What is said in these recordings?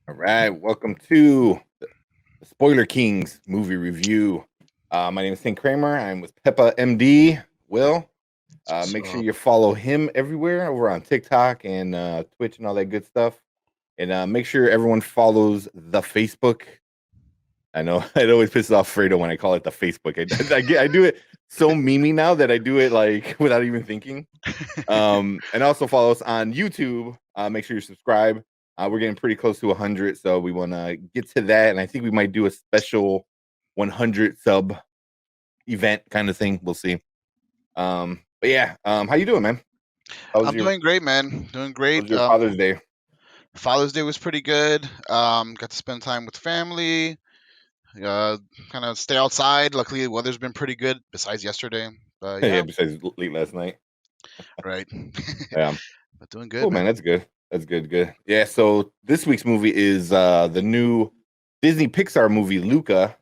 All right, welcome to the Spoiler Kings movie review. My name is Tankcramer. I'm with Peppa MD. Will, make sure So you follow him everywhere over on TikTok and Twitch and all that good stuff. And make sure everyone follows the Facebook. I know it always pisses off Fredo when I call it the Facebook. I do it so memey now that I do it like without even thinking. And also follow us on YouTube. Make sure you subscribe. We're getting pretty close to 100, so we want to get to that. And I think we might do a special 100 sub event kind of thing. We'll see. But yeah, how you doing, man? How was I'm your doing great, man. Doing How great. was your Father's Day? Father's Day was pretty good. Got to spend time with family. Uh, kind of stay outside. Luckily, the weather's been pretty good. Besides yesterday, but Yeah, yeah, besides late last night. right. Yeah, But doing good, cool, man. man. That's good. That's good. Good. Yeah. So this week's movie is the new Disney Pixar movie Luca,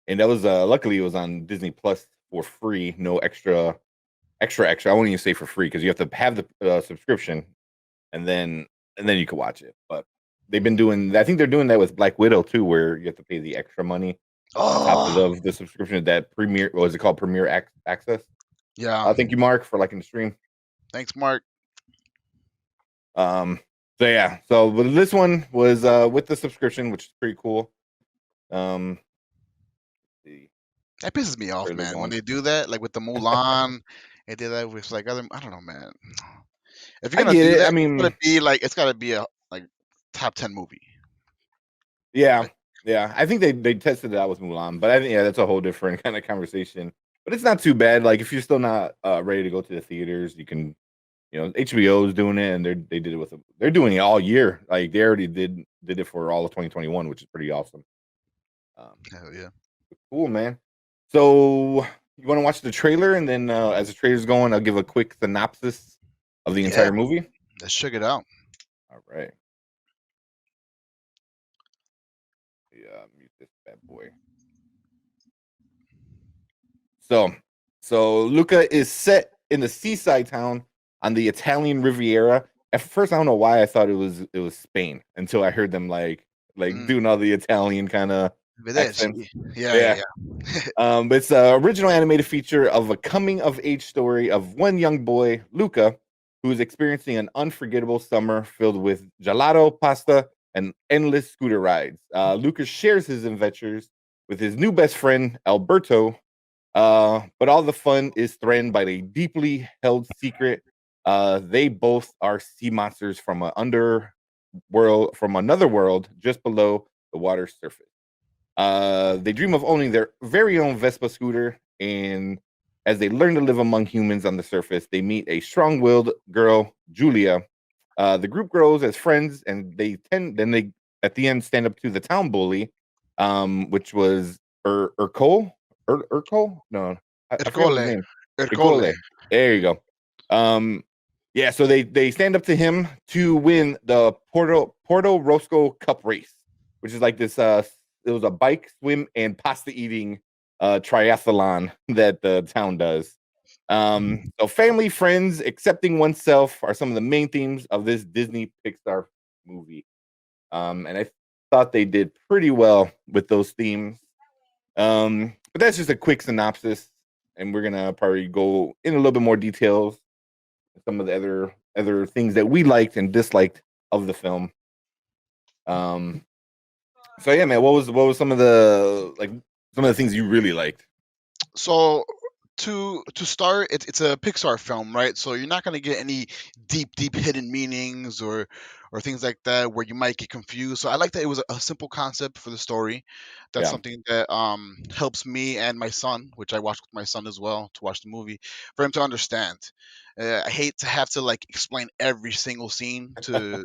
and that was luckily it was on Disney Plus for free, no extra. I won't even say for free because you have to have the subscription, and then you can watch it. But they've been doing. I think they're doing that with Black Widow too, where you have to pay the extra money on top of Oh, the subscription. That Premier, what is it called? Premier Access. yeah. Thank you, Mark, for liking the stream. Thanks, Mark. Um, so yeah, so but this one was with the subscription, which is pretty cool. Um, the That pisses me off, trailer man. When going. they do that, like with the Mulan, they did that with like other. I don't know, man. If you're I gonna get do it. I that, mean, it's gotta be a like top 10 movie. yeah, Like, yeah. I think they tested it out with Mulan, but I think yeah, that's a whole different kind of conversation. But it's not too bad. Like if you're still not ready to go to the theaters, you can. HBO is doing it, and they did it with them. They're doing it all year. Like they already did it for all of 2021, which is pretty awesome. Um, hell yeah. cool, man. So you want to watch the trailer, and then as the trailer's going, I'll give a quick synopsis of the Yeah, entire movie. let's check it out. All right. Yeah, mute this bad boy. So, Luca is set in the seaside town on the Italian Riviera. At first, I don't know why I thought it was Spain until I heard them like Mm. doing all the Italian kind of accents. Vedeci. Yeah, Yeah. yeah, yeah. It's an original animated feature of a coming of age story of one young boy, Luca, who is experiencing an unforgettable summer filled with gelato, pasta, and endless scooter rides. Luca shares his adventures with his new best friend, Alberto, but all the fun is threatened by a deeply held secret. They both are sea monsters from from another world just below the water's surface. They dream of owning their very own Vespa scooter, and as they learn to live among humans on the surface, they meet a strong-willed girl, Julia. The group grows as friends, and they at the end stand up to the town bully, which was Urkel. Urkel? No, I forgot what his Ercole. name. Ercole. Urcole. There you go. Um, yeah, so they stand up to him to win the Porto Rosco Cup race, which is like this. It was a bike, swim, and pasta eating triathlon that the town does. So family, friends, accepting oneself are some of the main themes of this Disney Pixar movie. And I thought they did pretty well with those themes. But that's just a quick synopsis, and we're gonna probably go in a little bit more details. Some of the other things that we liked and disliked of the film. Um, so yeah, man, what was some of the things you really liked? So to start, it's a Pixar film, right? So you're not gonna get any deep hidden meanings or things like that where you might get confused. So I like that it was a simple concept for the story. That's Yeah, something that helps me and my son, which I watched with my son as well to watch the movie, for him to understand. I hate to have to like explain every single scene to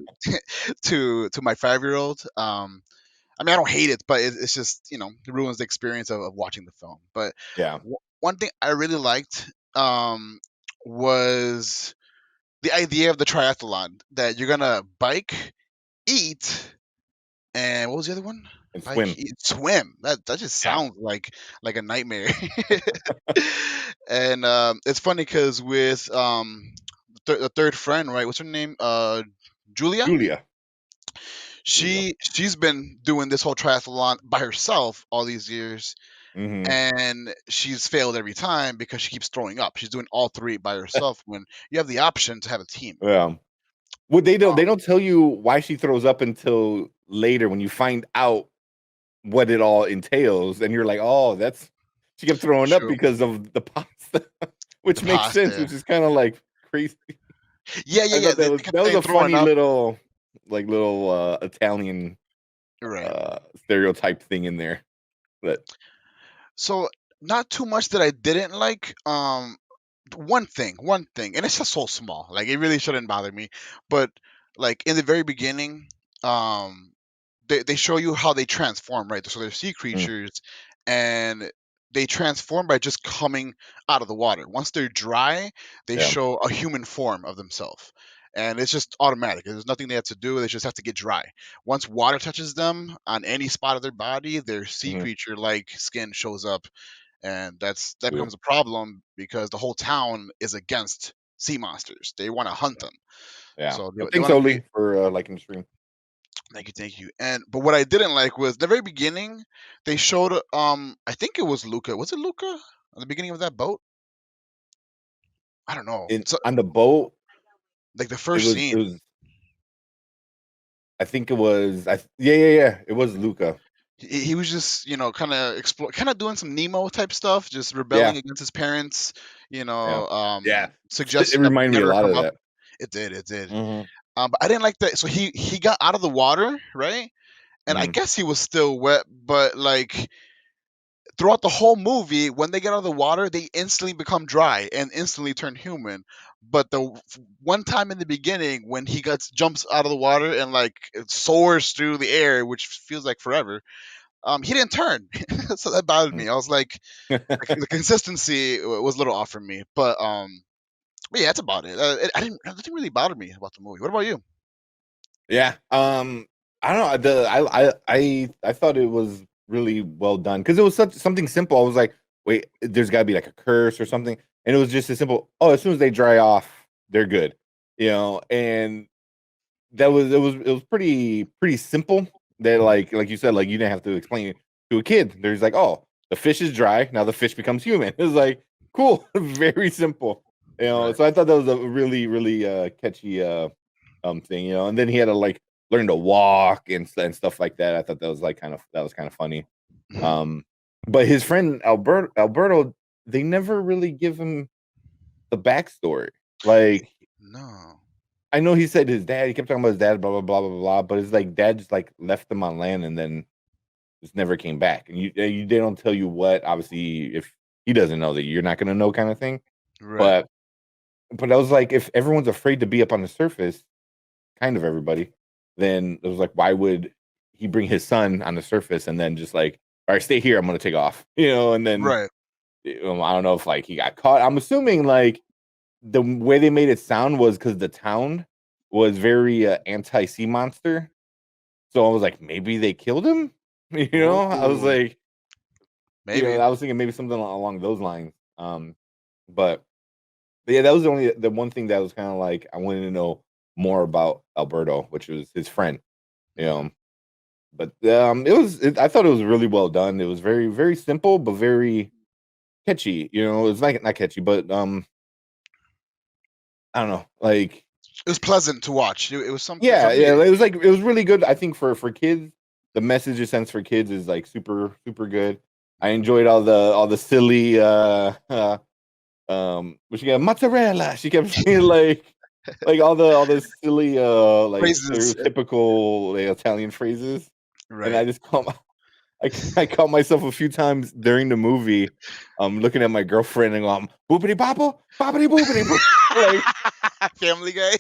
to my 5 year old. I mean, I don't hate it, but it's just it ruins the experience of watching the film. But yeah, one thing I really liked was the idea of the triathlon that you're gonna bike, eat, and what was the other one? and Bike, swim. eat, swim. That just Yeah, sounds like a nightmare. And it's funny because with the third friend, right? What's her name? Julia. Julia. There you she's been doing this whole triathlon by herself all these years, go. Hmm. and she's failed every time because she keeps throwing up. She's doing all three by herself when you have the option to have a team. Yeah. Well, they don't. Um, They don't tell you why she throws up until later when you find out what it all entails, and you're like, oh, that's she kept throwing up true. because of the pasta, which The makes sense, pasta. which is kind of like crazy. Yeah, yeah, I yeah. thought They kept that was saying a throwing funny up. little Italian Right. stereotype thing in there. But So not too much that I didn't like. One thing, and it's just so small. Like it really shouldn't bother me. But like in the very beginning, um, they show you how they transform, right? So they're sea mm, creatures, and they transform by just coming out of the water. Once they're dry, they yeah, show a human form of themselves. And it's just automatic. There's nothing they have to do. They just have to get dry. Once water touches them on any spot of their body, their sea hmm, creature like skin shows up, and that yeah, becomes a problem because the whole town is against sea monsters. They want to hunt them, yeah. so Well, they thanks, want to be. Oli, for liking the stream. Thank you, thank you. And but what I didn't like was the very beginning. They showed I think it was Luca. Was it Luca at the beginning of that boat? I don't know. In So on the boat, like the it first was it scene, was. I think it was. Yeah, yeah, yeah. It was Luca. he was just kind of kind of doing some Nemo type stuff, just Yeah, rebelling against his parents. yeah, yeah. It Suggesting that reminded me a never lot come of up. that. It did, it did. Hmm. But I didn't like that. So he got out of the water, right? And I Hmm. guess he was still wet, but like throughout the whole movie, when they get out of the water, they instantly become dry and instantly turn human. But the one time in the beginning when he gets jumps out of the water and like it soars through the air, which feels like forever, he didn't turn, so that bothered me. I was like, the consistency was a little off for me. But yeah, that's about it. I didn't. Nothing really bothered me about the movie. What about you? Yeah. I don't know. I thought it was really well done because it was such something simple. I was like, wait, there's got to be like a curse or something, and it was just a simple. Oh, as soon as they dry off, they're good. And it was pretty simple. That like you said, like you didn't have to explain it to a kid. There's like, oh, the fish is dry now. The fish becomes human. It was like cool, very simple. Right. So I thought that was a really catchy thing. And then he had to like learn to walk and stuff like that. I thought that was kind of funny. Mhm. Um, but his friend Alberto, they never really give him the backstory. Like No. I know he said his dad. He kept talking about his dad, blah blah blah blah blah. But it's like dad just like left him on land and then just never came back. And they don't tell you what. Obviously, if he doesn't know that, you're not gonna know, kind of thing. Right. But I was like, if everyone's afraid to be up on the surface, kind of everybody, then it was like, why would he bring his son on the surface and then just like, all right, stay here, I'm gonna take off, and then Right. I don't know if like he got caught. I'm assuming like the way they made it sound was because the town was very anti sea monster. So I was like, maybe they killed him. I was Ooh. like, Maybe. I was thinking maybe something along those lines. But yeah, that was the one thing that was kind of like I wanted to know more about Alberto, which was his friend. You Mhm. know, but I thought it was really well done. It was very simple but very catchy. It's like not catchy, but I don't know, like It was pleasant to watch. It was something for yeah, me. yeah. It was really good. I think for kids, the message it sends for kids is like super good. I Mhm. enjoyed all the silly what she got mozzarella. She kept saying like all the silly like Phrases. stereotypical Italian phrases, and I Right. just I caught myself a few times during the movie, looking at my girlfriend and going boopity bopple boppity boopity boop like Family Guy.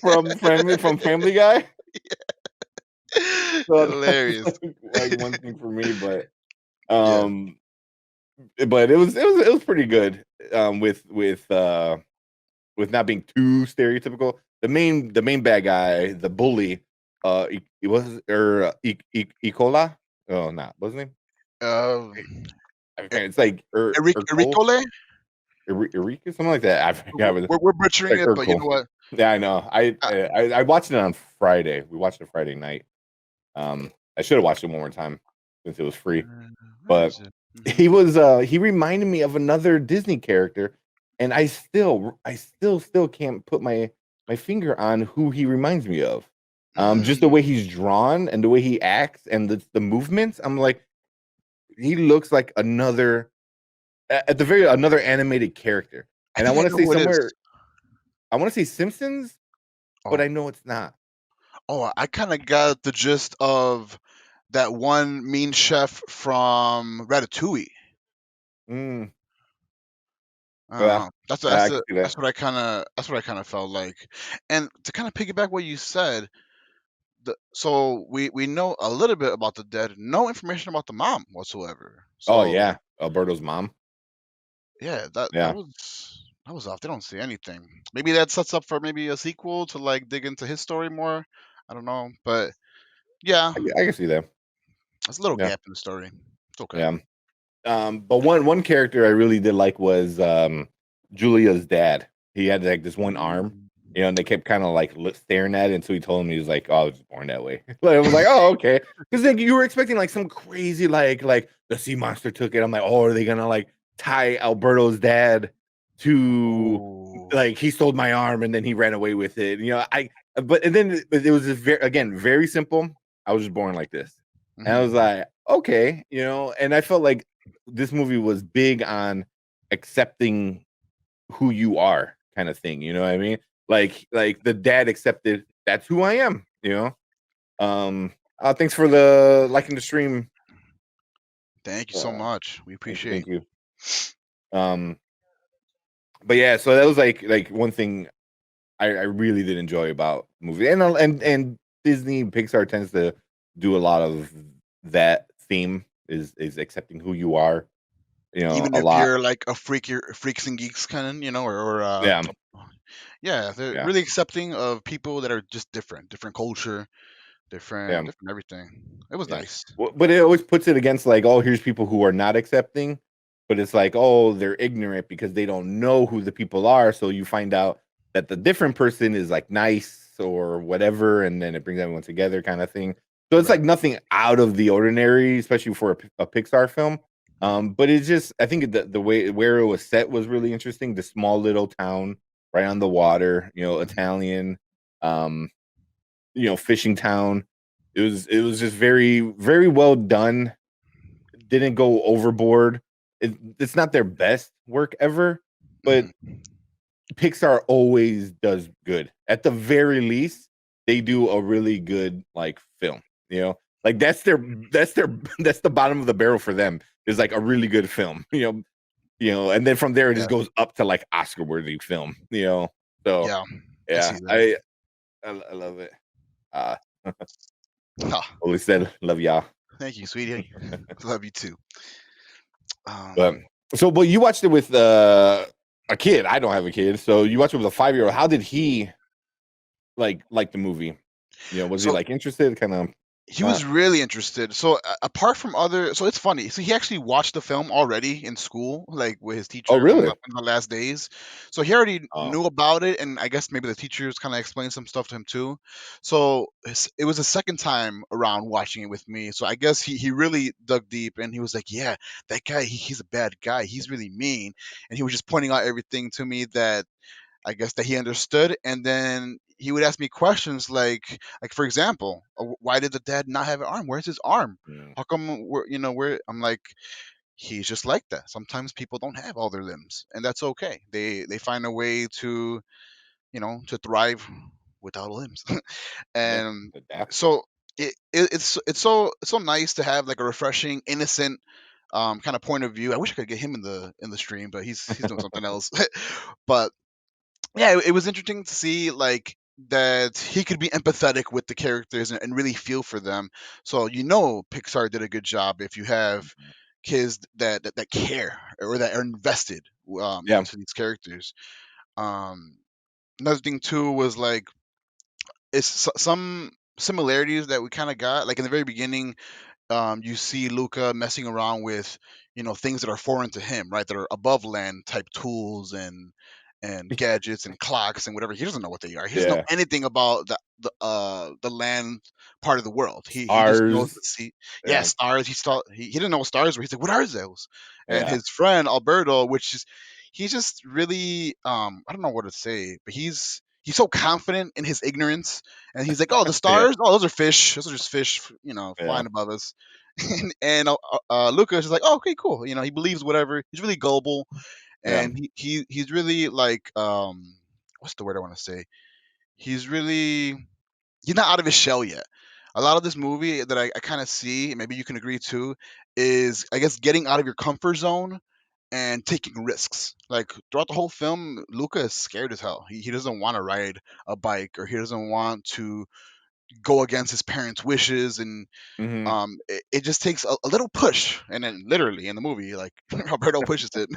from Family Guy. So that was Hilarious. like one thing for me, Yeah. um, but it was pretty good. With not being too stereotypical. The main bad guy, the bully, it was Ecola. Oh, not what's his name? Um, I forget. It's like Urkel, Ericole. Eureka, something like that. I forgot. What We're butchering like it, but you Urkel. know what? Yeah, I know. I watched it on Friday. We watched it Friday night. I should have watched it one more time since it was free. Where But is it? he reminded me of another Disney character, and I still can't put my finger on who he reminds me of. Just the way Mm. he's drawn and the way he acts and the movements. I'm like, he looks like at the very another animated character. I And I think I want to know say who it is. somewhere, I want to say Simpsons, but Oh, I know it's not. I kind of got the gist of that one mean chef from Ratatouille. Mm, I don't yeah, know. I can see that. That's what I kind of felt like. And to kind of piggyback what you said, so we know a little bit about the dead, no information about the mom whatsoever. Oh So yeah, Alberto's mom. yeah, that Yeah, that was off. They don't see anything. Maybe that sets up for maybe a sequel to like dig into his story more. I don't know, but yeah, I can see that. there's a little Yeah, gap in the story. It's okay. yeah. But one character I really did like was Julia's dad. He had like this one arm, Mm. and they kept kind of like staring at it until he told him he was like, "Oh, I was just born that way." Like, I was like, "Oh, okay," because like you were expecting like some crazy like the sea monster took it. I'm like, "Oh, are they gonna like tie Alberto's dad to Oh. like he stole my arm and then he ran away with it?" I but and then it was just very simple. I was just born like this, and I was Mhm. like, okay, and I felt like this movie was big on accepting who you are kind of thing, you know what I mean? Like the dad accepted that's who I am, you know? Thanks for the liking the stream. Thank you so much. We Thank you, appreciate. thank you. Um, but yeah, so that was like one thing I really did enjoy about the movie. And Disney Pixar tends to do a lot of that theme is accepting who you are, Even a if lot. you're like a freaks and geeks kind of, or Yeah, yeah, they're yeah, really accepting of people that are just different culture, yeah. different everything. It was Yeah. nice. Well, but it always puts it against like, oh, here's people who are not accepting, but it's like, oh, they're ignorant because they don't know who the people are. So you find out that the different person is like nice or whatever, and then it brings everyone together, kind of thing. So it's like Right. nothing out of the ordinary, especially for a Pixar film. But it's just, I think the way where it was set was really interesting. The small little town right on the water, Mhm. Italian. Um, fishing town. It was just very very well done. Didn't go overboard. It's not their best work ever, but Mhm. Pixar always does good. At the very least, they do a really good like film. Like that's their that's the bottom of the barrel for them is like a really good film. And then from there it just Yeah. goes up to like Oscar worthy film. So Yeah. I yeah, see that. I love it. Uh, Ah, Always said, love y'all. thank you, sweetie. Love you too. But Um, but you watched it with a kid. I don't have a kid, so you watched it with a 5-year-old. How did he like the movie? Was he so like interested? Kind of he was not. really interested. So apart from other, so it's funny. So he actually watched the film already in school, like with his Oh, teacher really? in the last days. So he already Oh, knew about it, and I guess maybe the teachers kind of explained some stuff to him too. So it was the second time around watching it with me. So I guess he really dug deep, and he was like, "Yeah, that guy, he's a bad guy. He's really mean," and he was just pointing out everything to me that I guess that he understood, and then he would ask me questions like for example, why did the dad not have an arm? Where's his arm? mm, How come where I'm like he's just like that. Sometimes people don't have all their limbs, and that's okay. They find a way to to thrive without limbs, yeah, and adapt. so it's so nice to have like a refreshing, innocent kind of point of view. I wish I could get him in the stream, but he's doing something else. But yeah, it was interesting to see like that he could be empathetic with the characters and really feel for them. So Pixar did a good job if you have kids that care or that are invested Yeah, into these characters. Um, Another thing too was like it's some similarities that we kind of got like in the very beginning. You see Luca messing around with things that are foreign to him, right? That are above land type tools and gadgets and clocks and whatever. He doesn't know what they are. He doesn't know Yeah. anything about the land part of the world. He just knows Stars. the sea. Yeah, Yeah. stars. He didn't know what stars were. He's like, what are those? And Yeah. his friend Alberto, which is he's just really I don't know what to say, but he's so confident in his ignorance, and he's like, oh, the Yeah. stars, oh, those are fish. Those are just fish, Yeah. flying above us. And Luca is just like, oh, okay, cool. He believes whatever. He's really gullible, Yeah. and he's really like what's the word I want to say? He's really he's not out of his shell yet. A lot of this movie that I kind of see, and maybe you can agree too, is I guess getting out of your comfort zone and taking risks. Like throughout the whole film, Luca is scared as hell. He doesn't want to ride a bike, or he doesn't want to go against his parents' wishes, and Hmm. it just takes a little push, and then literally in the movie, like Roberto pushes it,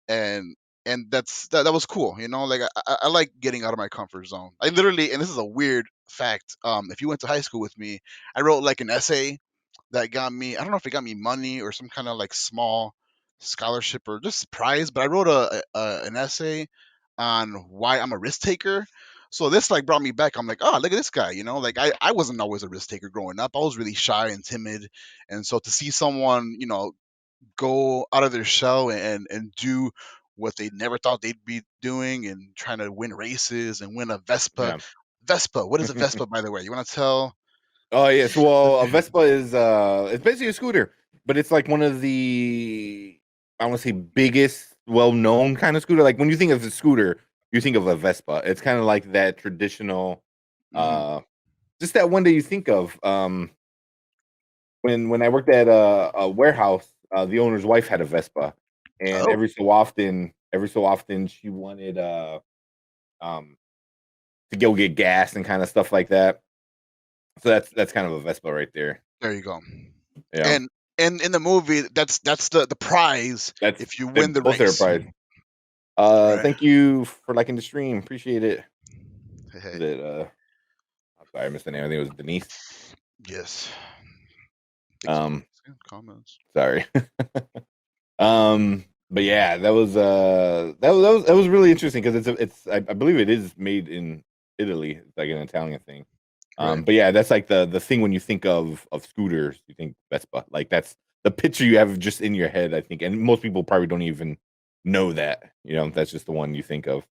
and that was cool. Like I like getting out of my comfort zone. I literally, and this is a weird fact. If you went to high school with me, I wrote like an essay that got me. I don't know if it got me money or some kind of like small scholarship or just prize, but I wrote an essay on why I'm a risk taker. So this like brought me back. I'm like, oh, look at this guy. Like I wasn't always a risk taker growing up. I was really shy and timid, and so to see someone go out of their shell and do what they never thought they'd be doing, and trying to win races and win a Vespa. Yeah. Vespa. What is a Vespa, by the way? You want to tell? Oh yes. Well, a Vespa is it's basically a scooter, but it's like one of the, I want to say, biggest, well known kind of scooter. Like when you think of a scooter, you think of a Vespa. It's kind of like that traditional, Hmm. uh, just that one that you think of. When I worked at a warehouse, the owner's wife had a Vespa, and Oh, every so often she wanted um to go get gas and kind of stuff like that. So that's kind of a Vespa right there. there you go. Yeah, And in the movie, that's the prize that's if you they're win the both their race. pride. Right. Thank you for liking the stream. Appreciate it. Hey, hey. Was it I'm sorry, I missed the name. I think it was Denise. Yes. Thanks for Um, comments. sorry. But yeah, that was really interesting because I believe it is made in Italy. It's like an Italian thing. Right. But yeah, that's like the thing when you think of scooters, you think Vespa. Like that's the picture you have just in your head, I think, and most people probably don't even know that. That's just the one you think of.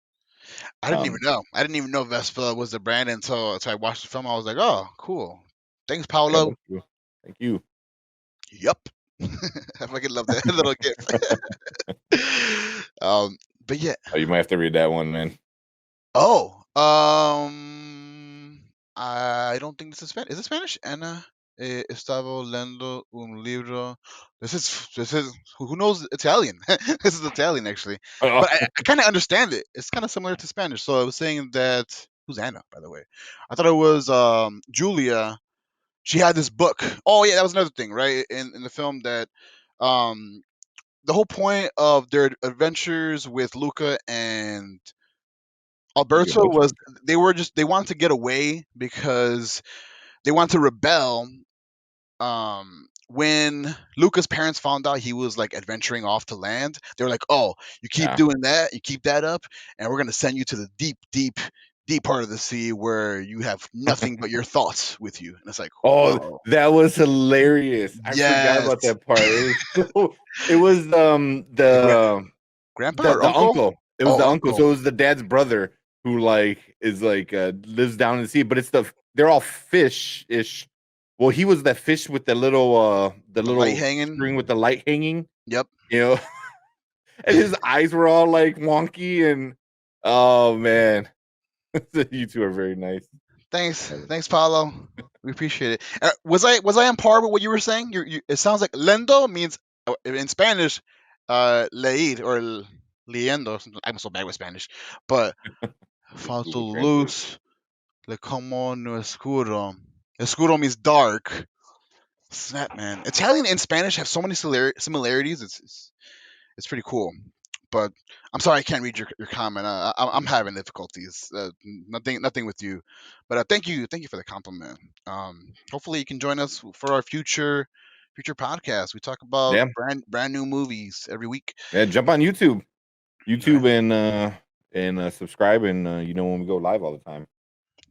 I didn't even Um, know. I didn't even know Vespa was the brand until I watched the film. I was like, oh, cool. Thanks, yeah, Paolo. thank you, thank you. Yup. I fucking love that little gift. um, but yeah. Oh, you might have to read that one, man. Oh, I don't think this is Spanish. Is it Spanish? Ana estaba leyendo un libro. This is who knows Italian? This is Italian actually, Oh, but I kind of understand it. It's kind of similar to Spanish. So I was saying that who's Anna, by the way? I thought it was Julia. She had this book. Oh yeah, that was another thing, right? In the film that um the whole point of their adventures with Luca and you get Alberto butchered. was they wanted to get away because they wanted to rebel. When Luca's parents found out he was like adventuring off to land, they were like, "Oh, you keep Yeah. doing that, you keep that up, and we're gonna send you to the deep, deep, deep part of the sea where you have nothing but your thoughts with you." And it's like, Oh, whoa, that was hilarious. I forgot yes, about that part. It was the grandpa or the uncle? uncle. It was the Oh, uncle. So uncle, it was the dad's brother who like is like lives down in the sea, but they're all fish ish. Well, he was that fish with the the light little string with hanging. the light hanging, Yep. you know, and his eyes were all like wonky and oh man. You two are very nice. Thanks, Paulo. We appreciate it. Was I on par with what you were saying? It sounds like lendo means in Spanish, leer or leyendo. I'm so bad with Spanish, but Just falta Google Translate. luz le como no escuro. Escuro means dark. Snap, man. Italian and Spanish have so many similarities. It's pretty cool. But I'm sorry I can't read your comment. I'm having difficulties. Nothing with you. But thank you for the compliment. Hopefully you can join us for our future podcast. We talk about Yeah. brand new movies every week. Yeah, jump on YouTube. All right. YouTube and and subscribe, and when we go live all the time.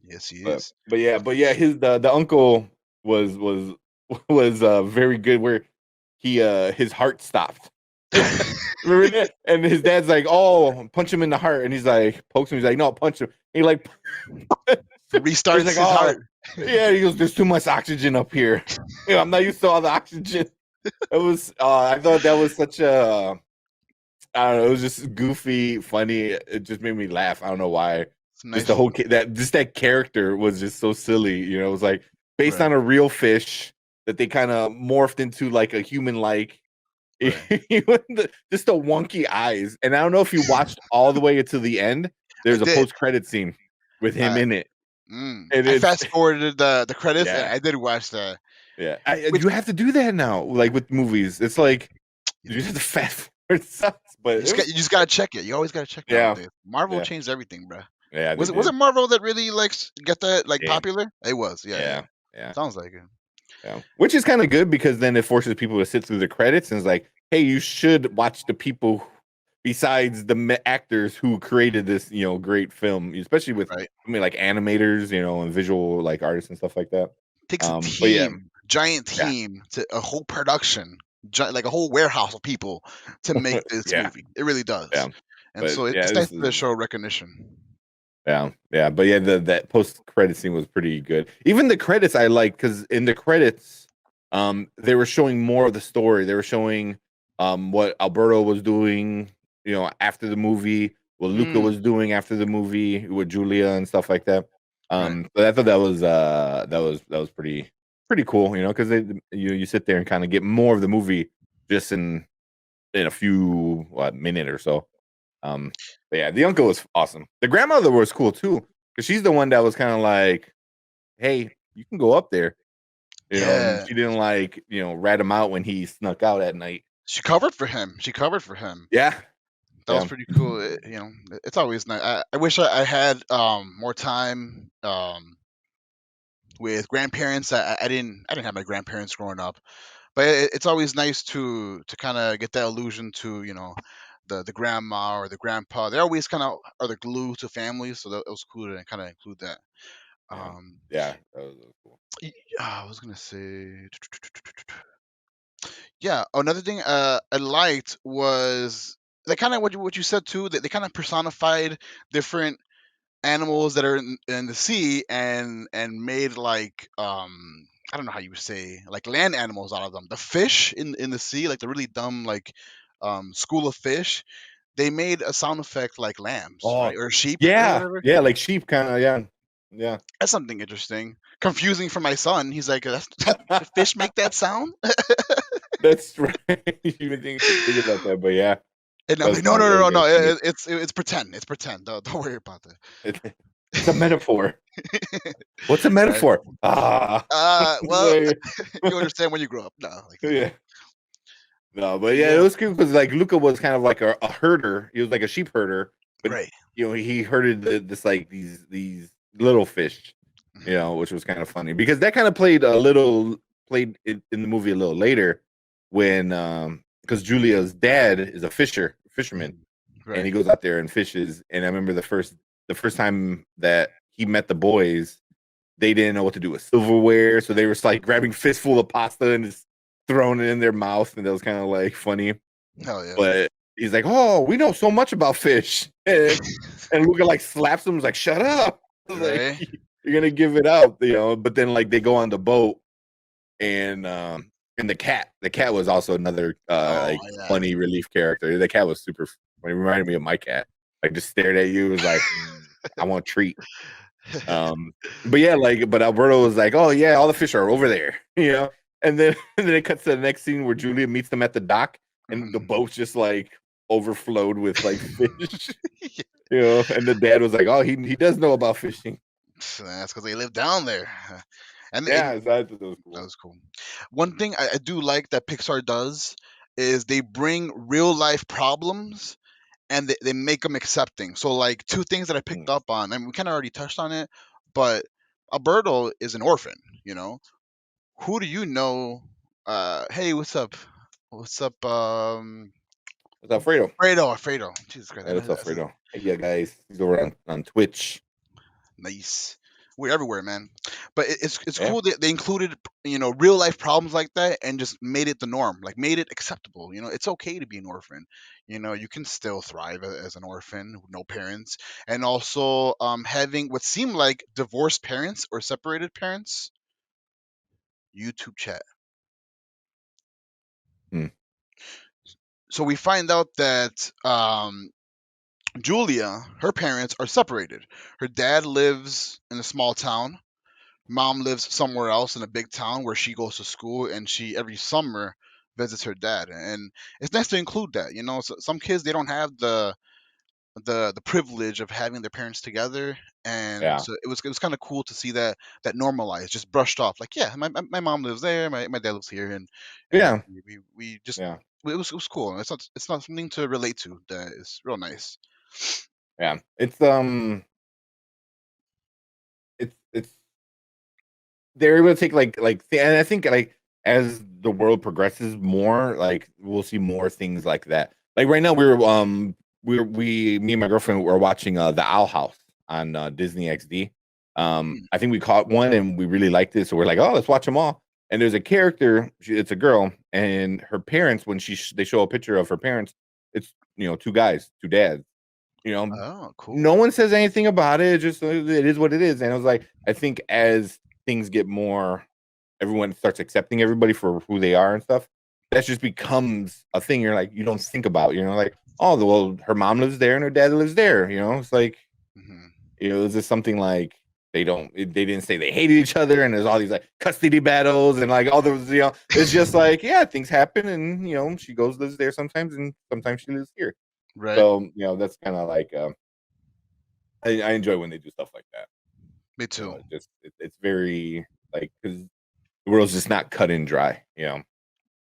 Yes, he But is. but yeah, his the uncle was was very good. Where he his heart stopped. Remember that? And his dad's like, "Oh, punch him in the heart," and he's like, pokes him. He's like, "No, punch him." He like, he's Restarts like, his "Oh, heart. yeah." He goes, "There's too much oxygen up here. I'm not used to all the oxygen." It was. I thought that was such a. I don't know. It was just goofy, funny. It just made me laugh. I don't know why. It's Just the nice, whole that character was just so silly. It was like based right? on a real fish that they kind of morphed into like a human like. Right. Just the wonky eyes. And I don't know if you watched all the way to the end. I There's a did. post credit scene with him I in it, and I it's fast forwarded the credits, and yeah, I did watch that. yeah. Which You have to do that now, like with movies. It's like you just have to fast forward. It sucks, but it was you just gotta check it. You always gotta check yeah, nowadays. Marvel yeah, changed everything, bro. yeah. They Was it did. Marvel that really like get that like Yeah, popular? It was. Yeah, yeah. yeah, yeah. Sounds like it. Yeah, which is kind of good because then it forces people to sit through the credits and it's like, hey, you should watch the people besides the actors who created this, great film, especially with Right. like animators, and visual like artists and stuff like that. Takes a But yeah, team, giant yeah, team, to a whole production, like a whole warehouse of people to make this yeah, movie. It really does, yeah. and But so yeah, it's nice this is to show recognition. yeah, yeah. But yeah, that post credit scene was pretty good. Even the credits I liked because in the credits, they were showing more of the story. They were showing what Alberto was doing, after the movie, what Luca Mm, was doing after the movie with Julia and stuff like that. right. But I thought that was pretty cool, because you sit there and kind of get more of the movie just in a few minute or so. But yeah, the uncle was awesome. The grandmother was cool too, because she's the one that was kind of like, "Hey, you can go up there," and Yeah, she didn't like, rat him out when he snuck out at night. she covered for him. She covered for him. Yeah, That was yeah, pretty cool. It's always nice. I wish I had more time with grandparents. I didn't have my grandparents growing up, but it's always nice to kind of get that illusion to the grandma or the grandpa. They always kind of are the glue to families, so that it was cool to kind of include that. yeah, Um, yeah. That was cool. I was gonna say, yeah. Another thing I liked was they kind of what you said too. That they kind of personified different animals that are in the sea and made like I don't know how you would say like land animals out of them. The fish in the sea, like the really dumb like school of fish, they made a sound effect like lambs, Oh, right? Or sheep or yeah, whatever. yeah, like sheep, kind of. Yeah, yeah. That's something interesting. Confusing for my son. He's like, that fish make that sound? That's right. You even think about that, but yeah, And I'm that's like, no, kind no, of no, no, no. funny. It's pretend. It's pretend. Don't worry about It's a metaphor. that. What's a Right. metaphor? Well, Like, you understand when you grow up. No, like that. yeah. No, but yeah, it Yeah. was cool because like Luca was kind of like a herder. He was like a sheep herder, but Right. he herded this like these little fish, Mhm, which was kind of funny because that kind of played in the movie a little later when because Julia's dad is a fisherman, mhm. and Right. he goes out there and fishes. And I remember the first time that he met the boys, they didn't know what to do with silverware, so they were just like grabbing fistful of pasta and just throwing it in their mouth, and that was kind of like funny. Hell yeah. But he's like, "Oh, we know so much about fish," and Luca like slaps him, was like, "Shut up!" Like Right. you're gonna give it out, But then like they go on the boat, and the cat was also another Oh like yeah. funny relief character. The cat was super funny. It reminded me of my cat. Like just stared at you, was like, I want a treat. Um, but yeah, but Alberto was like, "Oh yeah, all the fish are over there," And then and then it cuts to the next scene where Julia meets them at the dock, and the Mhm. boat's just like overflowed with like fish, And the dad was like, "Oh, he does know about fishing." That's because they live down there. And Yeah, so I thought that was that cool. was cool. One thing I do like that Pixar does is they bring real life problems and they make them accepting. So like two things that I picked Mm, up on, and we kind of already touched on it, but Alberto is an orphan. Who do you know? Hey, what's up? What's up? It's Alfredo. Alfredo, Alfredo. Jesus Christ, Hey, what's that's Alfredo? Hey, yeah, guys. He's over on Twitch. nice. We're everywhere, man. But it's Yeah. cool that they included real life problems like that and just made it the norm, like made it acceptable. It's okay to be an orphan. You can still thrive as an orphan with no parents, and also having what seem like divorced parents or separated parents. YouTube chat. Hmm. So we find out that Julia, her parents are separated. Her dad lives in a small town. Mom lives somewhere else in a big town where she goes to school, and she every summer visits her dad. And it's nice to include that. Some kids, they don't have the privilege of having their parents together, and Yeah. so it was kind of cool to see that normalized, just brushed off. Like, yeah, my mom lives there, my dad lives here, and Yeah. we just Yeah. it was cool. It's not something to relate to. That is real nice. Yeah. It's they're able to take and I think like as the world progresses more, like we'll see more things like that. Like right now we me and my girlfriend were watching the Owl House on Disney XD. Mm. I think we caught one and we really liked it, so we're like, oh, let's watch them all. And there's a character, it's a girl, and her parents, when they show a picture of her parents, it's two guys, two dads. Oh, cool. No one says anything about it. It just it is what it is. And I was like, I think as things get more, everyone starts accepting everybody for who they are and stuff. That just becomes a thing. You're like, you don't think about. Like, oh, well, her mom lives there and her dad lives there. It's like, Hmm. is this something like they didn't say they hated each other and there's all these like custody battles and like all those. It's just like, yeah, things happen and she goes lives there sometimes and sometimes she lives here. Right. So that's kind of like I enjoy when they do stuff like that. Me too. It's very like because the world's just not cut and dry,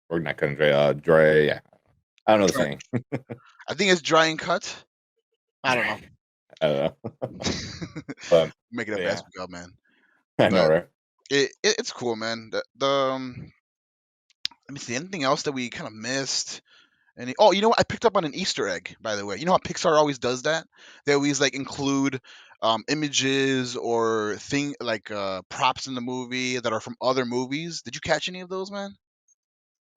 or not cut and dry, dry. Yeah, I don't know the Dry. saying. I think it's dry and cut. I don't Dry. know. I don't know, but Make it up yeah, as we go, man. I know, But right? it's cool, man. Let me see. Anything else that we kind of missed? Oh, you know what? I picked up on an Easter egg, by the way. You know how Pixar always does that? They always like include images or props in the movie that are from other movies. Did you catch any of those, man?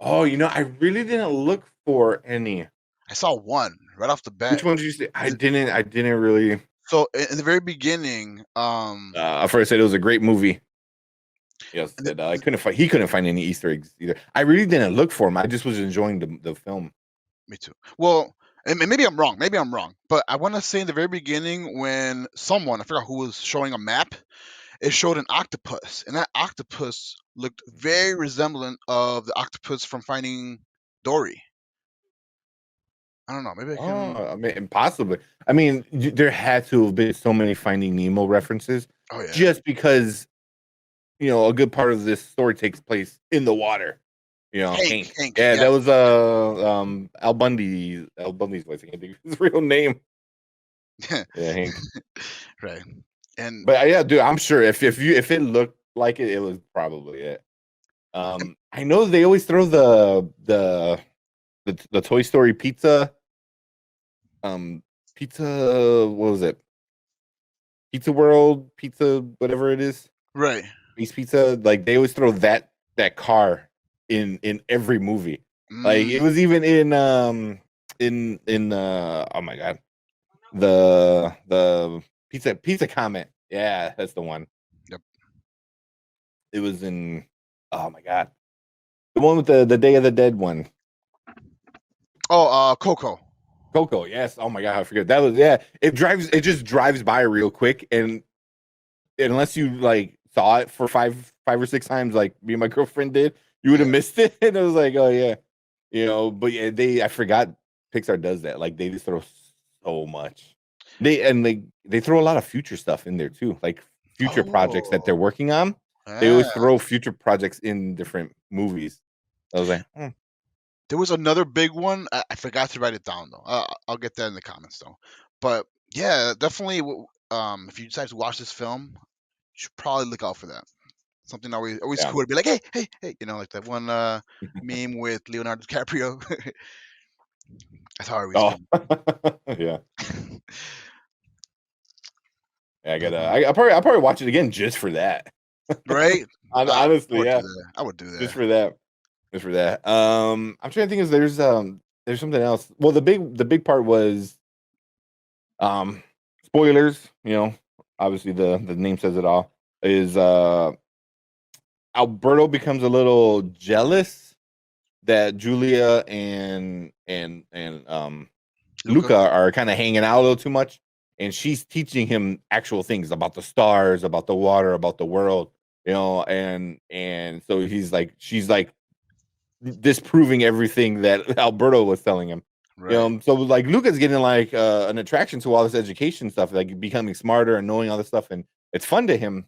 Oh, I really didn't look for any. I saw one right off the Which bat. ones did you say? I The- didn't. I didn't really. So in the very beginning, I first said it was a great movie. Yes, in the, that I couldn't find. He couldn't find any Easter eggs either. I really didn't look for them. I just was enjoying the film. me too. Well, and maybe I'm wrong. Maybe I'm wrong. But I want to say in the very beginning, when someone, I forgot who was showing a map, it showed an octopus, and that octopus looked very resemblant of the octopus from Finding Dory. I don't know. Maybe I can. Oh, I mean, possibly. I mean, there had to have been so many Finding Nemo references, Oh yeah, just because a good part of this story takes place in the water. Hank. Hank. Hank. Yeah, that Yes. was Al Bundy's voice. I can't think of his real name. Yeah, Hank. Right. And But yeah, dude, I'm sure if it looked like it was probably it. and I know they always throw the Toy Story pizza. Pizza. What was it? Pizza World, pizza, whatever it is, right. Ace Pizza. Like they always throw that car in every movie. Like it Mm, was even in oh my god, the pizza comment. Yeah, that's the one. yep. It was in oh my god, the one with the Day of the Dead one. Oh, Coco. Coco, yes. Oh my god, I forget that was yeah. It just drives by real quick, and unless you like saw it for five or six times, like me and my girlfriend did, you would Yeah. have missed it. And I was like, oh yeah, But yeah, I forgot Pixar does that. Like they just throw so much. They throw a lot of future stuff in there too, like future projects that they're Oh, working on. They yeah. always throw future projects in different movies. I was like, There was another big one. I forgot to write it down though. I'll get that in the comments though. But yeah, definitely. If you decide to watch this film, you should probably look out for that. Something always yeah, cool to be like, hey, hey, hey, like that one meme with Leonardo DiCaprio. That's how I always Oh, been. yeah. Yeah, I But, gotta. I'll probably watch it again just for that. right? I Honestly, would do yeah, that. I would do just that. for that. Just for that. I'm trying to think. Is there's something else. Well, the big part was spoilers. Obviously the name says it all. Is Alberto becomes a little jealous that Julia and Luca. Luca are kind of hanging out a little too much, and she's teaching him actual things about the stars, about the water, about the world, and so she's like disproving everything that Alberto was telling him. Right. So like Luca's getting like an attraction to all this education stuff, like becoming smarter and knowing all this stuff, and it's fun to him.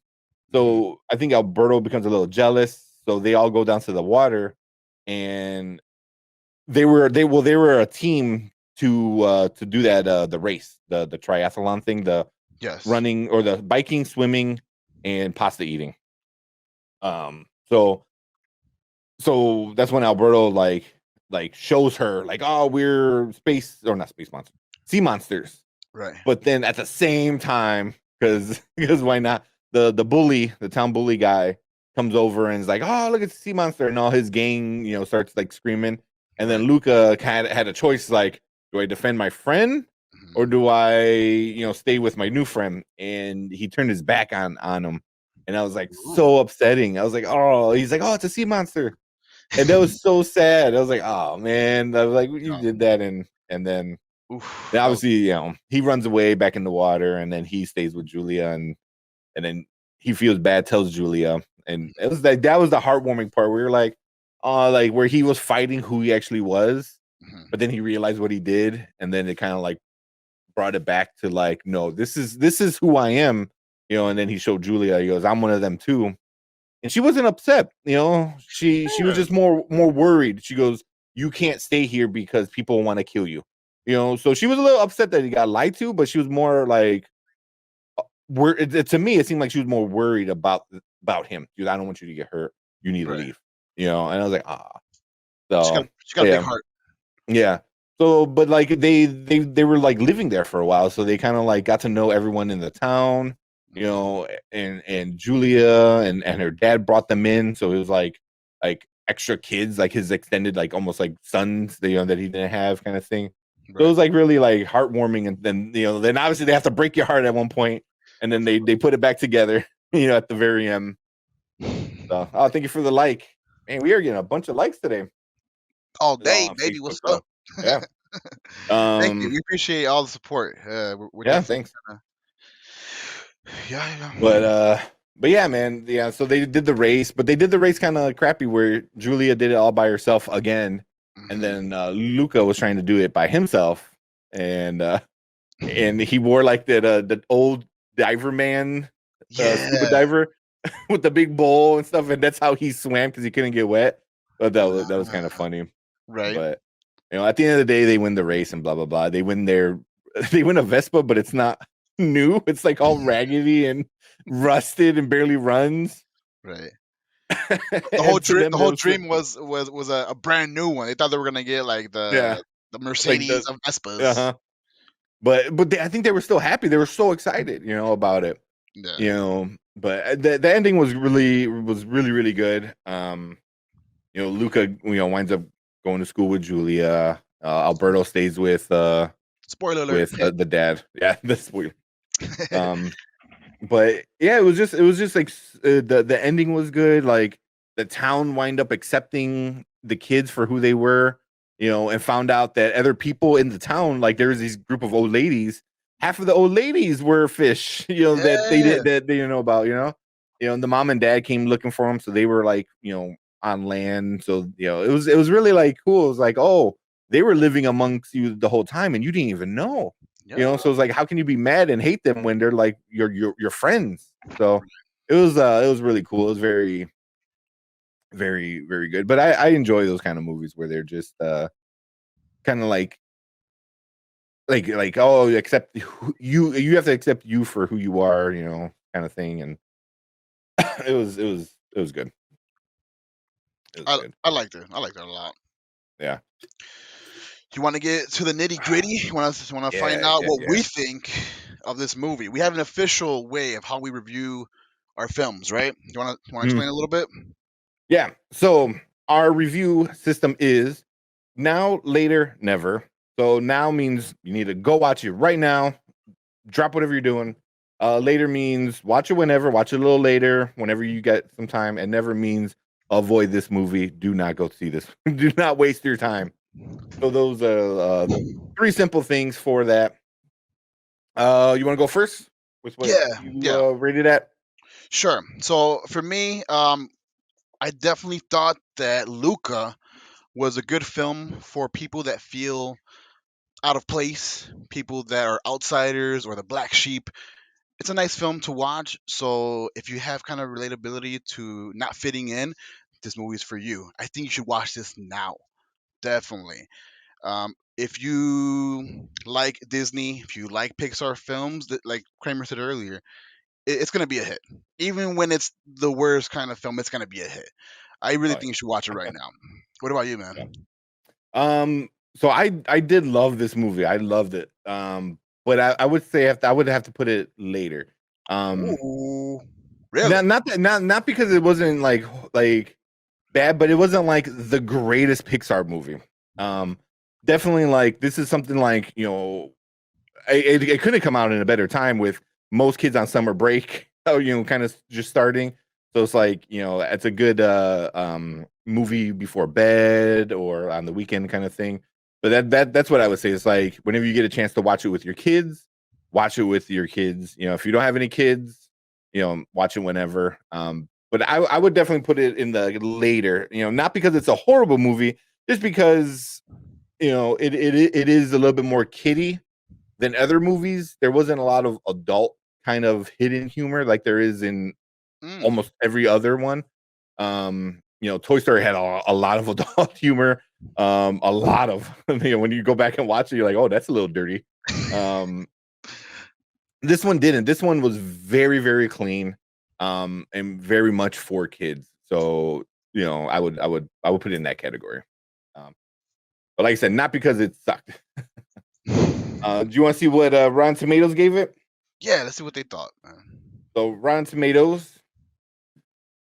Hmm. So I think Alberto becomes a little jealous. So they all go down to the water, and they were a team to do that the race, the triathlon thing, the Yes. running or the biking, swimming, and pasta eating. So that's when Alberto like shows her like, oh, we're space or not space monsters, sea monsters. Right. But then at the same time, because because why not? The town bully guy comes over and is like, oh, look at the sea monster, and all his gang, starts like screaming. And then Right. Luca kind of had a choice, like, do I defend my friend or Hmm. do I, stay with my new friend? And he turned his back on him. And I was like, Ooh. so upsetting. I was like, oh, he's like, oh, it's a sea monster. And that was so sad. I was like, oh man. I was like, you did that, and then Oof. and That was. obviously, he runs away back in the water, and then he stays with Julia, and then he feels bad, tells Julia, and it was like that was the heartwarming part where you're like where he was fighting who he actually was, Mhm. but then he realized what he did, and then it kind of like brought it back to like, no, this is who I am, and then he showed Julia, he goes, I'm one of them too, and she wasn't upset, she was Yeah. just more worried. She goes, you can't stay here because people want to kill you, so she was a little upset that he got lied to, but she was more like to me it seemed like she was more worried about him. Dude, I don't want you to get hurt, you need to Right. leave, and I was like, She got. so She got a big yeah. heart. Yeah. So, but like they were like living there for a while, so they kind of like got to know everyone in the town, Hmm. and Julia and her dad brought them in, so it was like extra kids, like his extended, like almost like sons, that he didn't have, kind of thing. So it Right. was like really like heartwarming, and then obviously they have to break your heart at one point, and then they put it back together, at the very end. So, oh, thank you for the like, man. We are getting a bunch of likes today, All day, on baby. Facebook. What's up? So yeah. Thank you. Um, We appreciate all the support. We're yeah, definitely thanks. gonna. Yeah. But Yeah. uh but yeah, man. Yeah, so they did the race, but they did the race kind of crappy where Julia did it all by herself again, and Hmm. then Luca was trying to do it by himself, and he wore like the old diver man, scuba Yeah. diver with the big bowl and stuff, and that's how he swam because he couldn't get wet. But that was kind of Ah, funny. right. But at the end of the day, they win the race and blah blah blah. They win their they win a Vespa, but it's not new. It's like all raggedy and rusted and barely runs. Right. And to them, The that whole was so, dream was a brand new one. They thought they were gonna get like yeah, the like Mercedes the of Vespas. uh-huh. But I think they were still happy. They were so excited, about it. Yeah. But the ending was really really good. Luca, winds up going to school with Julia. Alberto stays Spoiler alert. with the dad. Yeah, that's weird. Um, but yeah, it was just like the ending was good. Like the town wind up accepting the kids for who they were, and found out that other people in the town, like there was these group of old ladies. Half of the old ladies were fish, that they Yeah. did that they didn't know about, and the mom and dad came looking for them, so they were like, on land. So it was really like cool. It was like, oh, they were living amongst you the whole time, and you didn't even know. Yeah. So it's like, how can you be mad and hate them when they're like your friends? So it was really cool. It was very, very, very good. But I enjoy those kind of movies where they're just kind of like, oh, accept you have to accept you for who you are, kind of thing. And it was good. It was good. I liked it. I liked it a lot. Yeah. You want to get to the nitty gritty? You want to find Yeah, out yeah, what yeah. we think of this movie? We have an official way of how we review our films, right? You want to Mm, explain a little bit? yeah. So our review system is now, later, never. So now means you need to go watch it right now, drop whatever you're doing. Later means watch it whenever, watch it a little later, whenever you get some time, and never means avoid this movie. Do not go see this. Do not waste your time. So those are three simple things for that. You want to go first with what Yeah, you yeah, rated at? sure. So for me, I definitely thought that Luca was a good film for people that feel out of place, people that are outsiders or the black sheep. It's a nice film to watch. So if you have kind of relatability to not fitting in, this movie is for you. I think you should watch this now. Definitely. If you like Disney, if you like Pixar films, that like Kramer said earlier, it's gonna be a hit. Even when it's the worst kind of film, it's gonna be a hit. I really Oh think you should watch it right now. What about you, yeah. man? So I did love this movie. I loved it. But I would say I would have to put it later. Um, Ooh, really? not because it wasn't like bad, but it wasn't like the greatest Pixar movie. Um, Definitely like this is something like it couldn't come out in a better time with most kids on summer break. Oh, kind of just starting. So it's like it's a good movie before bed or on the weekend kind of thing. But that's what I would say. It's like whenever you get a chance to watch it with your kids, watch it with your kids. If you don't have any kids, watch it whenever. But I would definitely put it in the later. Not because it's a horrible movie, just because it is a little bit more kiddie than other movies. There wasn't a lot of adult kind of hidden humor like there is in Mm. almost every other one. Toy Story had a lot of adult humor. A lot of when you go back and watch it, you're like, oh, that's a little dirty. Um, this one didn't. This one was very, very clean, and very much for kids. So I would put it in that category. Um, but like I said, not because it sucked. Do you want to see what Rotten Tomatoes gave it? Yeah, let's see what they thought, man. So Rotten Tomatoes,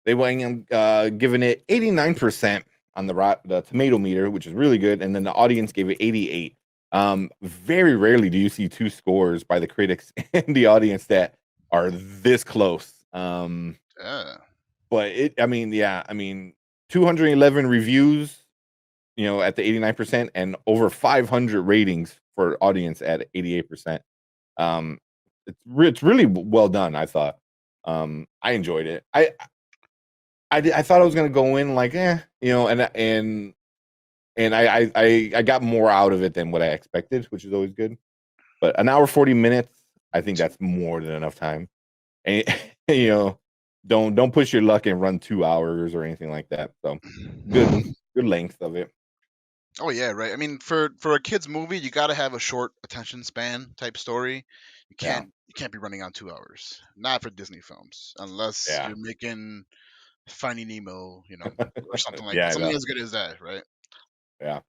they went giving it 89% on the tomato meter, which is really good, and then the audience gave it 88. Very rarely do you see two scores by the critics and the audience that are this close. Yeah. But I mean, 211 reviews, at the 89%, and over 500 ratings for audience at 88%. Um, it's really well done. I thought. I enjoyed it. I thought I was gonna go in like and I got more out of it than what I expected, which is always good. But an hour 40 minutes, I think that's more than enough time. And you know, don't push your luck and run 2 hours or anything like that. So good length of it. Oh yeah, right. I mean, for a kids movie, you got to have a short attention span type story. You Yeah, can't be running on 2 hours. Not for Disney films, unless yeah, you're making Finding Nemo, or something like yeah. I something know. as good as that, right? Yeah.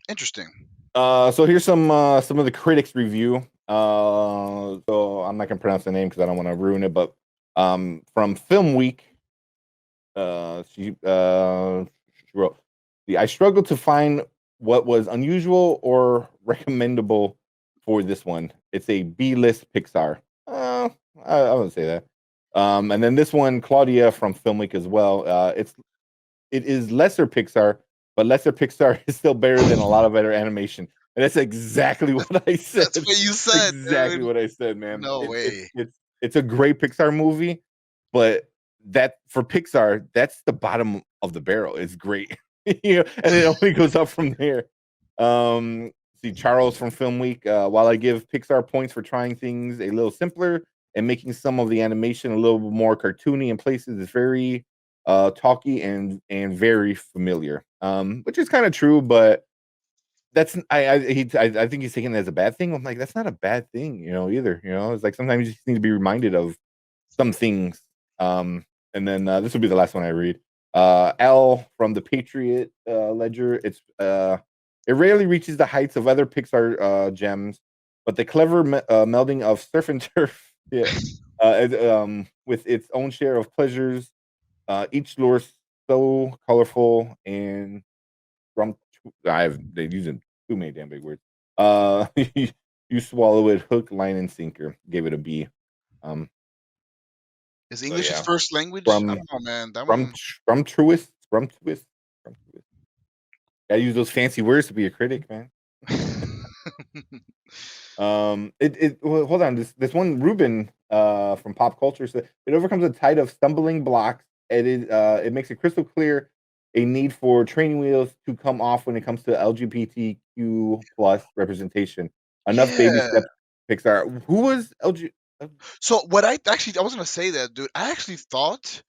Interesting. So here's some of the critics review. So I'm not gonna pronounce the name because I don't want to ruin it, but from Film Week, she wrote, I struggled to find what was unusual or recommendable for this one. It's a B-list Pixar. I wouldn't say that. And then this one, Claudia from Film Week as well. It is lesser Pixar, but lesser Pixar is still better than a lot of other animation. And that's exactly what I That's said. what you said, Exactly dude. what I said, man. No It's it's way. it's it's a great Pixar movie, but that for Pixar, that's the bottom of the barrel. It's great, and it only goes up from there. See Charles from Film Week. While I give Pixar points for trying things a little simpler and making some of the animation a little more cartoony in places, it's very talky and very familiar. Which is kind of true, but that's I think he's taking it as a bad thing. I'm like, that's not a bad thing, either. It's like sometimes you just need to be reminded of some things. And then this will be the last one I read. L from the Patriot Ledger. It's It rarely reaches the heights of other Pixar gems, but the clever melding of surf and turf, yeah, with its own share of pleasures, each lure so colorful and from they using too many damn big words. You swallow it hook, line, and sinker. Gave it a B. Um, Is so English his yeah, first language? I from don't know, man. That from one. from truest from twist from twist. Gotta use those fancy words to be a critic, man. Well, hold on. This one Ruben from Pop Culture said it overcomes a tide of stumbling blocks. It makes it crystal clear a need for training wheels to come off when it comes to LGBTQ plus representation. Enough baby Yeah. steps. Pixar. Who was LG? So what I was gonna say that, dude. I actually thought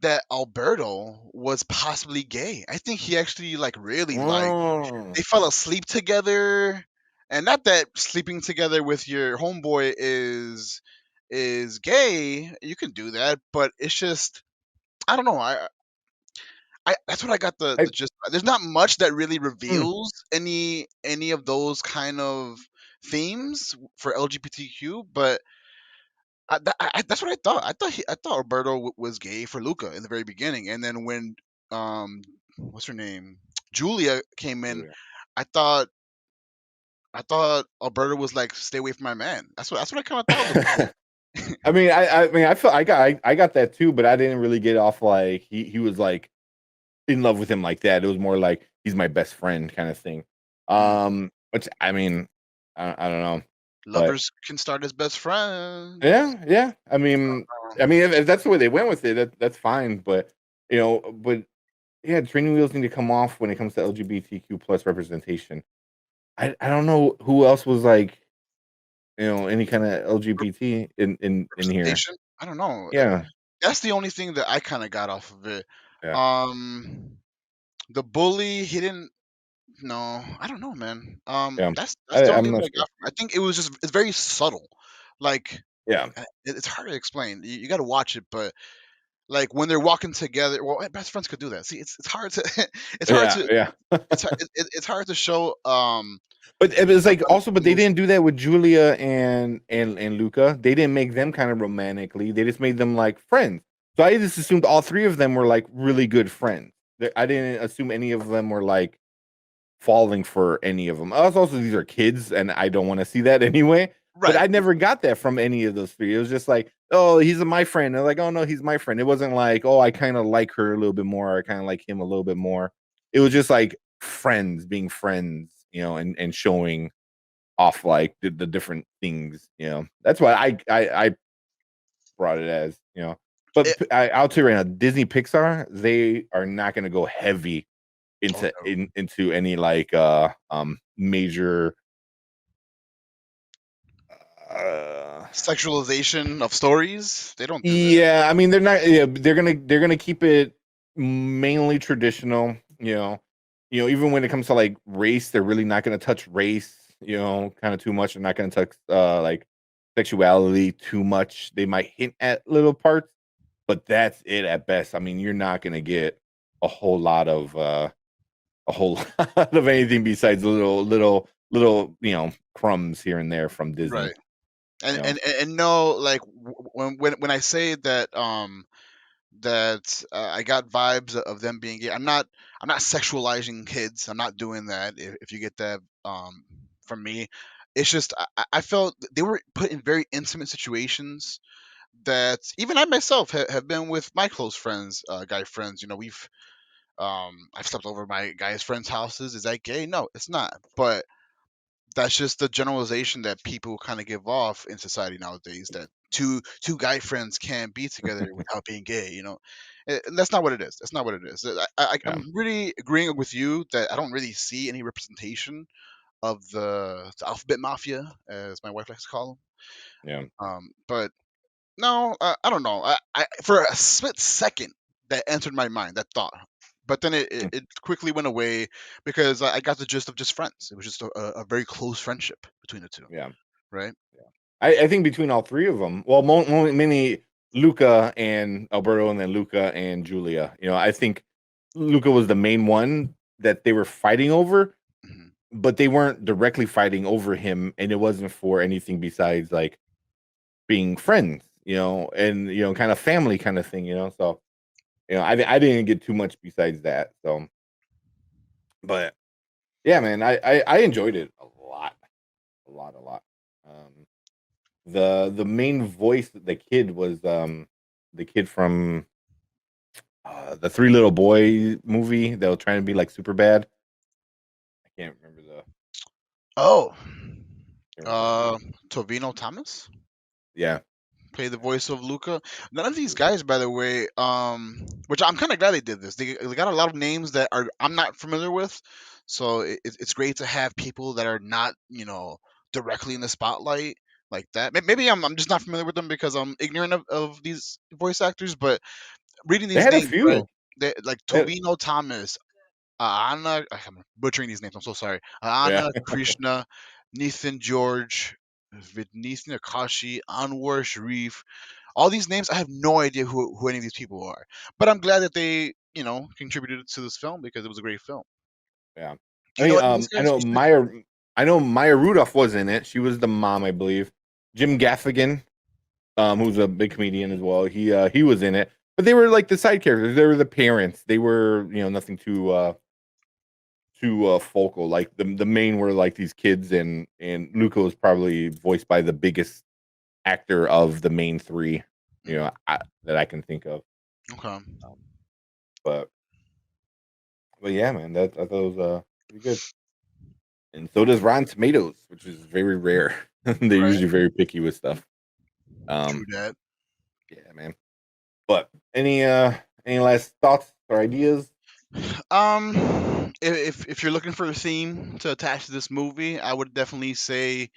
that Alberto was possibly gay. I think he actually like really like Mm. they fell asleep together, and not that sleeping together with your homeboy is gay. You can do that, but it's just I don't know. I that's what I got the I, gist. There's not much that really mm, reveals any of those kind of themes for LGBTQ, but that's what I thought. I thought Roberto was gay for Luca in the very beginning, and then when um what's her name Julia came in, Julia. I thought I thought Alberto was like, "Stay away from my man." That's what I kind of thought a little bit. I mean, I feel I got that too, but I didn't really get off like he was like in love with him like that. It was more like he's my best friend kind of thing. Mm. Which I mean, I don't know, but Lovers can start as best friends. yeah. I mean, if that's the way they went with it, that's fine. But but yeah, training wheels need to come off when it comes to LGBTQ plus representation. I don't know who else was like any kind of LGBT in here. Representation. I don't know. Yeah, That's the only thing that I kind of got off of it. yeah, Um, the bully, he didn't. No, I don't know, man. yeah. That's the only I'm thing that not I sure. got. I think it was just it's very subtle. Like Yeah, it's hard to explain. You got to watch it, but like when they're walking together, well, best friends could do that. See, it's hard to it's hard yeah, to yeah. it's hard to show But it was like also, but they emotion. didn't do that with Julia and Luca. They didn't make them kind of romantically. They just made them like friends. So I just assumed all three of them were like really good friends. I didn't assume any of them were like falling for any of them. Also, these are kids, and I don't want to see that anyway. But Right. I never got that from any of those three. It was just like, oh, he's my friend. And like, oh no, he's my friend. It wasn't like, oh, I kind of like her a little bit more. Or I kind of like him a little bit more. It was just like friends being friends, and showing off like the different things. That's why I brought it as. But It, I'll tell you right now, Disney Pixar, they are not going to go heavy oh into no. into any like major uh Sexualization of stories. They don't do that. yeah, I mean they're not, yeah, they're gonna keep it mainly traditional. Even when it comes to like race, they're really not gonna touch race, kind of too much. They're not gonna touch like sexuality too much. They might hint at little parts, but that's it at best. I mean, you're not gonna get a whole lot of a whole lot of anything besides little crumbs here and there from Disney. Right. You know, And no, like when I say that I got vibes of them being gay. I'm not sexualizing kids. I'm not doing that. If you get that from me, it's just I felt they were put in very intimate situations that even I myself have been with my close friends, guy friends. You know, I've slept over my guys' friends' houses. Is that gay? No, it's not. But that's just the generalization that people kind of give off in society nowadays that two guy friends can't be together without being gay, you know. And that's not what it is. That's not what it is. yeah, I'm really agreeing with you that I don't really see any representation of the alphabet mafia, as my wife likes to call yeah. them. But no, I don't know. For a split second that entered my mind, that thought, but then Mm, it quickly went away because I got the gist of just friends. It was just a very close friendship between the two, yeah. right? Yeah. I think between all three of them, well, many Luca and Alberto, and then Luca and Julia. I think Luca was the main one that they were fighting over. but they weren't directly fighting over him, and it wasn't for anything besides like being friends, and kind of family kind of thing, So I didn't get too much besides that. So, but yeah, man, I enjoyed it a lot, a lot, a lot. Um, the main voice, the kid was the kid from the Three Little Boy movie that was trying to be like super bad. I can't remember the Oh, can't remember his uh, name. Tovino Thomas Yeah, played the voice of Luca. None of these Luca. guys, by the way, which I'm kind of glad they did this. They got a lot of names that are I'm not familiar with, so it's great to have people that are not directly in the spotlight like that. Maybe I'm just not familiar with them because I'm ignorant of these voice actors, but reading They these had a names, right? few. Like They had- Tovino Thomas, Anna, I'm butchering these names. I'm so sorry. yeah. Anna Krishna, Nathan George, Vidnithan Akashi, Anwar Sharif. All these names, I have no idea who any of these people are. But I'm glad that they, contributed to this film because it was a great film. Yeah. Do I you know mean, any of these I guys? know Maya Rudolph was in it. She was the mom, I believe. Jim Gaffigan, who's a big comedian as well. He was in it. But they were like the side characters. They were the parents. They were, nothing too focal. Like the main were like these kids, and Luca was probably voiced by the biggest actor of the main three, Mm, that I can think of. okay. Um, but yeah, man, that I thought it was pretty good. And so does Rotten Tomatoes, which is very rare. They're Right. usually very picky with stuff. True Um, that. yeah, man. But any last thoughts or ideas? If you're looking for a theme to attach to this movie, I would definitely say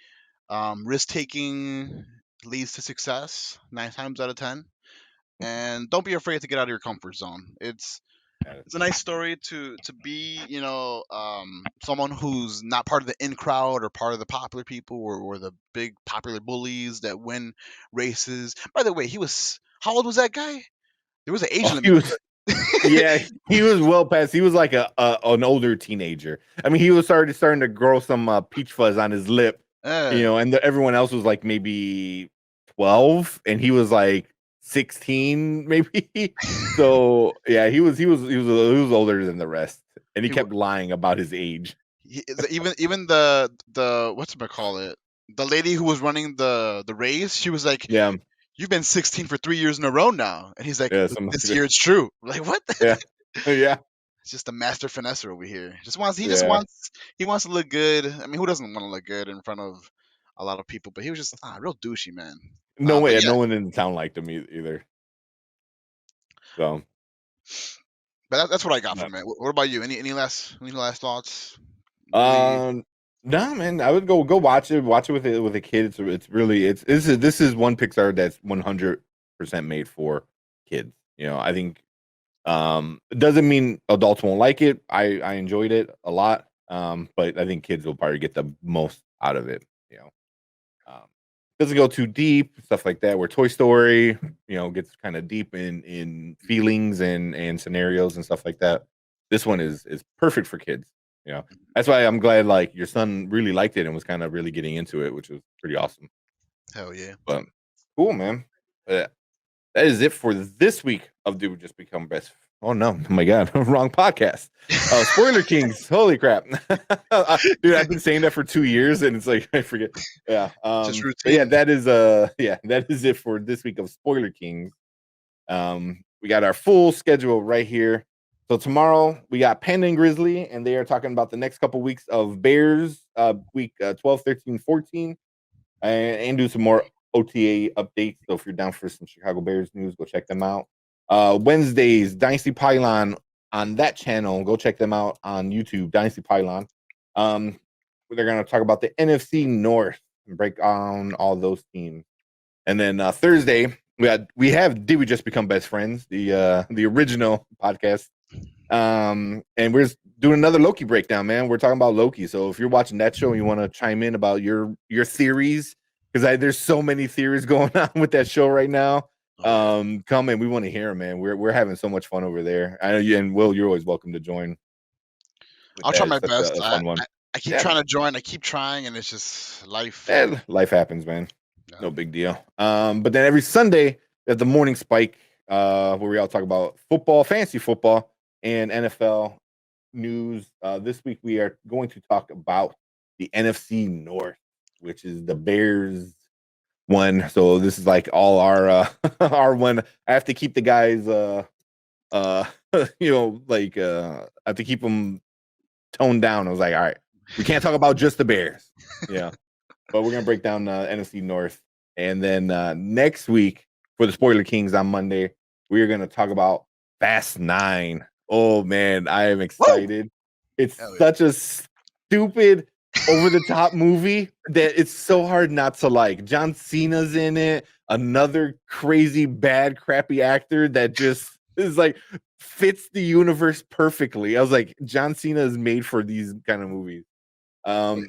risk taking leads to success 9 times out of 10, and don't be afraid to get out of your comfort zone. Yeah. It's a nice story to be someone who's not part of the in crowd or part of the popular people or the big popular bullies that win races. By the way, he was how old was that guy? There was an age Oh, limit to yeah, he was well past. He was like a an older teenager. I mean, he was starting to grow some peach fuzz on his lip, it. and everyone else was like maybe 12, and he was like 16, maybe. So yeah, he was older than the rest, and he He, wa- kept lying about his age. even the what's it call it, the lady who was running the race, she was like, Yeah, "You've been 16 for 3 years in a row now," and he's like, yeah, "But something like this that. year it's true." Like what? Yeah, yeah, It's just a master finesser over here. yeah. He wants to look good. I mean, who doesn't want to look good in front of a lot of people? But he was just real douchey, man. No But way, yeah, no one in the town liked him either. So, but that's what I got no. from it. What about you? Any last thoughts? Really? Um, no, man, I would go watch it. Watch it with a kid. It's really this is one Pixar that's 100% made for kids. I think it doesn't mean adults won't like it. I enjoyed it a lot. But I think kids will probably get the most out of it. Um, doesn't go too deep, stuff like that. Where Toy Story, gets kind of deep in feelings and scenarios and stuff like that. This one is perfect for kids. That's why I'm glad like your son really liked it and was kind of really getting into it, which was pretty awesome. Hell yeah. But cool, man. That is it for this week of Dude Just Become Best. Oh no, oh my god, wrong podcast. Spoiler Kings. Holy crap. Dude, I've been saying that for 2 years and it's like I forget. Yeah. Just But yeah, routine. that is it for this week of Spoiler Kings. We got our full schedule right here. So tomorrow we got Panda and Grizzly, and they are talking about the next couple weeks of Bears, week 12, 13, 14, and do some more OTA updates. So if you're down for some Chicago Bears news, go check them out. Wednesdays, Dynasty Pylon on that channel. Go check them out on YouTube, Dynasty Pylon. Um, they're going to talk about the NFC North and break down all those teams. And then Thursday, we have Did We Just Become Best Friends, the original podcast. And we're doing another Loki breakdown, man. We're talking about Loki. So if you're watching that show and you want to chime in about your theories, because there's so many theories going on with that show right now. Oh yeah. Come in. We want to hear 'em, man. We're having so much fun over there. I know you and Will, you're always welcome to join with I'll try that. my It's such best. a fun one. I keep Yeah, trying to join. I keep trying, and it's just life. life happens, man. Yeah. No big deal. But then every Sunday at the morning spike, where we all talk about football, fantasy football, and NFL news. This week we are going to talk about the NFC North, which is the Bears one. So this is like all our our one. I have to keep the guys uh like I have to keep them toned down. I was like, all right, we can't talk about just the Bears. Yeah. But we're gonna break down NFC North, and then next week for the Spoiler Kings on Monday, we are gonna talk about Fast Nine. Oh man, I am Woo! excited. It's Hell yeah. such a stupid, over the top movie that it's so hard not to like. John Cena's in it, another crazy, bad, crappy actor that just is like fits the universe perfectly. I was like, John Cena is made for these kind of movies. Oh, Um,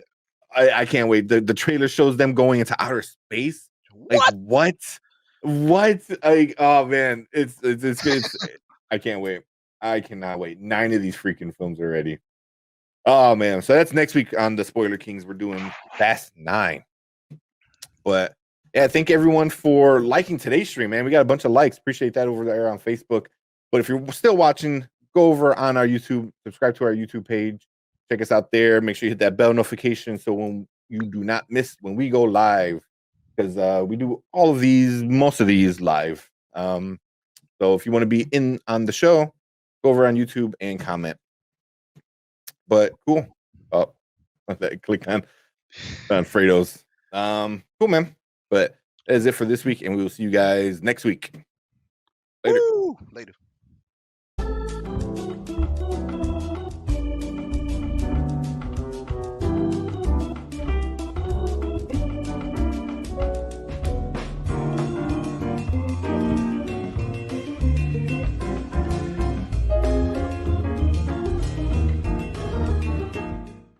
I can't wait. The trailer shows them going into outer space. yeah. Like What? what? What? Like oh man, it's I can't wait. I cannot wait. 9 of these freaking films already. Oh man, so that's next week on the Spoiler Kings. We're doing Fast 9. But yeah, thank everyone for liking today's stream, man. We got a bunch of likes. Appreciate that over there on Facebook. But if you're still watching, go over on our YouTube, subscribe to our YouTube page, check us out there. Make sure you hit that bell notification so when you do not miss when we go live, because we do all of these, most of these live. So if you want to be in on the show, go over on YouTube and comment. But cool. Oh, that click on Fredo's. Cool, man. But that is it for this week, and we will see you guys next week. Later. Woo! Later.